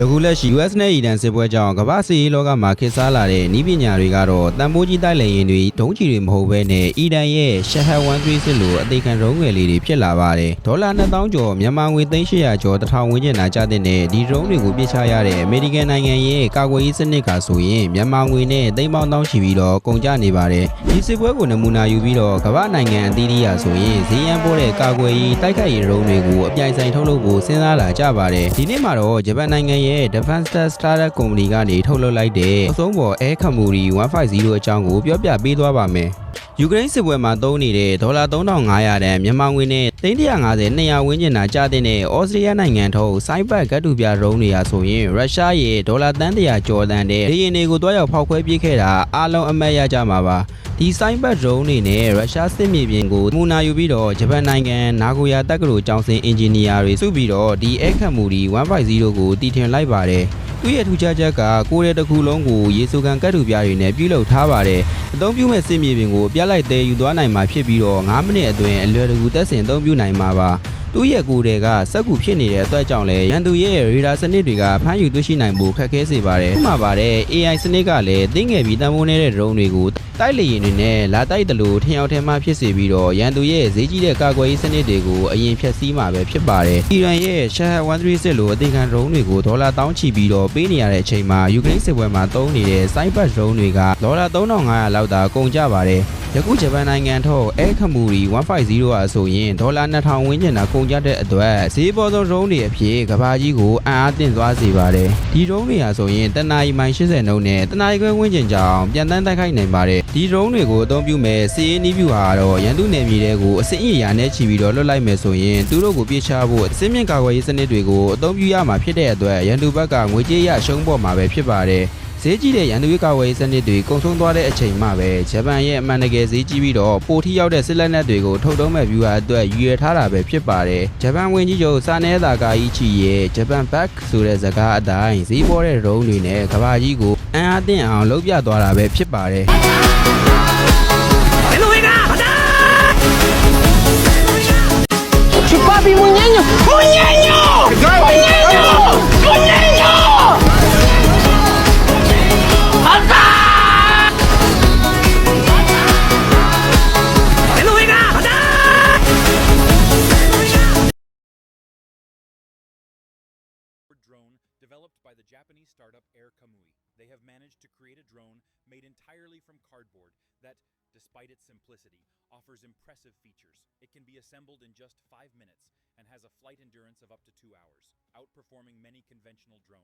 အခုလက်ရှိ US နဲ့ Iran စစ်ပွဲကြောင့်ကမ္ဘာစစ်ရေးလောကမှာခေတ်စားလာတဲ့နည်းပညာတွေကတော့တန်ဖိုးကြီးတိုက်လေယာဉ်တွေဒုံးကျည်တွေမဟုတ်ဘဲနဲ့ Iran ရဲ့ Shahed 136စစ်လိုအသေးခံဒရုန်းငယ်လေးတွေဖြစ်လာပါတယ်။ဒေါ်လာ2000ကျော်မြန်မာငွေ3800ကျော်1000ဝန်းကျင်သာကျတဲ့ဒီဒရုန်းတွေကိုပြစ်ချရတဲ့အမေရိကန်နိုင်ငံရဲ့ကာကွယ်ရေးစနစ်ကဆိုရင်မြန်မာငွေနဲ့သိန်းပေါင်းတောင်းချီပြီးတော့ကုန်ကျနေပါတယ်။ဒီစစ်ပွဲကိုနမူနာယူပြီးတော့ကမ္ဘာနိုင်ငံအသီးသီးရာဆိုရင်ဈေးရန်ပေါ်တဲ့ကာကွယ်ရေးတိုက်ခိုက်ရေးဒရုန်းတွေကိုအပြိုင်ဆိုင်ထုတ်လုပ်ဖို့စဉ်းစားလာကြပါတယ်။ဒီနေ့မှာတော့ဂျပန်နိုင်ငံရဲ့ Defense Startup Company ကနေထုတ်လုပ်လိုက်တဲ့အဆုံးပေါ် Air Kamuri 150အကြောင်းကိုပြောပြပေးသွားပါမယ်။ယူကရိန်းစစ်ပွဲမှာသုံးနေတဲ့ဒေါ်လာ3500တန်မြန်မာငွေနဲ့350 200ဝန်းကျင်သာကျတဲ့ဩစတြေးလျနိုင်ငံထုတ်စိုင်းပတ်ကတ်တူပြဒရုန်းတွေဟာဆိုရင်ရုရှားရဲ့ဒေါ်လာတန်း100ကျော်တန်တဲ့လေယာဉ်တွေကိုတွားရောက်ဖောက်ခွဲပြေးခဲ့တာအားလုံးအမှတ်ရကြမှာပါ။ဒီစိုင်းပတ်ဒရုန်းတွေနဲ့ရုရှားစစ်မြေပြင်ကိုမူနာယူပြီးတော့ဂျပန်နိုင်ငံနာဂိုယာတက္ကသိုလ်ကျောင်းဆင်းအင်ဂျင်နီယာတွေစုပြီးတော့ဒီ Air Kamuri 150ကိုတည်ထွင်လိုက်ပါတယ်။သူ့ရဲ့ထူးခြားချက်ကကိုယ်ရဲ့တစ်ခုလုံးကိုရေဆိုကန်ကတ်တူပြားတွေနဲ့ပြုလုပ်ထားပါတယ်။အသုံးပြုမဲ့စစ်မြေပြင်ကိုပြလိုက်သေးယူသွားနိုင်မှာဖြစ်ပြီးတော့9မိနစ်အတွင်းအလွယ်တကူတက်ဆင်အသုံးပြုနိုင်မှာပါ။သူ့ရဲ့ကိုယ်တွေကစက်ကူဖြစ်နေတဲ့အတွက်ကြောင့်လည်းရန်သူရဲ့ရေဒါစနစ်တွေကဖမ်းယူတွေ့ရှိနိုင်ဖို့ခက်ခဲစေပါတယ်။ဥပမာပါတဲ့ AI စနစ်ကလည်းသိငယ်ပြီးတန်ဖိုးနေတဲ့ဒရုန်းတွေကိုတိုက်လေယာဉ်တွေနဲ့လာတိုက်တယ်လို့ထင်ရောက်ထဲမှဖြစ်စေပြီးတော့ရန်သူရဲ့ဈေးကြီးတဲ့ကာကွယ်ရေးစနစ်တွေကိုအရင်ဖျက်ဆီးမှာပဲဖြစ်ပါတယ်။ Iran ရဲ့ Shahed 136လိုအသေးခံဒရုန်းတွေကိုဒေါ်လာတောင်းချီပြီးတော့ပေးနေရတဲ့အချိန်မှာယူကရိန်းစစ်ပွဲမှာသုံးနေတဲ့စိုင်းပတ်ဒရုန်းတွေကဒေါ်လာ3500လောက်သာကုန်ကြပါတယ်။ယခုဂျပန်နိုင်ငံထုတ် Air Kamuri 150ဟာဆိုရင်ဒေါ်လာ2000ဝန်းကျင်သာကုန်ကျတဲ့အတွက်ဈေးပေါ်ဆုံးဒရုန်းတွေအဖြစ်ကမ္ဘာကြီးကိုအံ့အားသင့်သွားစေပါတယ်။ဒီဒရုန်းတွေဟာဆိုရင်တနအီမိုင်80နှုန်းနဲ့တနအီခွဲဝန်းကျင်ကြောင်ပြန်တန်းတိုက်ခိုက်နိုင်ပါတယ်။ဒီဒရုန်းတွေကိုအသုံးပြုမဲ့စီးရေးနည်းဗျူဟာကတော့ရန်သူနယ်မြေတွေကိုအစင်းအရာနဲ့ချီပြီးတော့လွတ်လိုက်မယ်ဆိုရင်သူတို့ကိုပြစ်ချဖို့အစင်းမြင့်ကာကွယ်ရေးစနစ်တွေကိုအသုံးပြုရမှာဖြစ်တဲ့အတွက်ရန်သူဘက်ကငွေကြေးရရှုံးပေါ်မှာပဲဖြစ်ပါတယ်။ဈေးကြီးတဲ့ရန်သူ့ကာဝယ်ရေးစနစ်တွေကုန်ဆုံးသွားတဲ့အချိန်မှပဲဂျပန်ရဲ့အမှန်တကယ်ဈေးကြီးပြီးတော့ပိုထိရောက်တဲ့စစ်လက်နက်တွေကိုထုတ်သုံးမဲ့ view အတွက်ရည်ရွယ်ထားတာပဲဖြစ်ပါတယ်။ဂျပန်ဝန်ကြီးချုပ်စာနဲသာကာအီချီရဲ့ဂျပန်ဘက်ဆိုတဲ့စကားအတိုင်းဈေးပေါ်တဲ့ဒရုန်းတွေနဲ့ကမ္ဘာကြီးကိုအံ့အားသင့်အောင်လုပ်ပြသွားတာပဲဖြစ်ပါတယ်။ Papi Muñeño, Muñeño, Muñeño, Muñeño. ¡Alta! Drone developed by the Japanese startup Air Kamui. They have managed to create a drone made entirely from cardboard that, despite its simplicity, offers impressive features. It can be assembled in just 5 minutes and has a flight endurance of up to 2 hours, outperforming many conventional drones.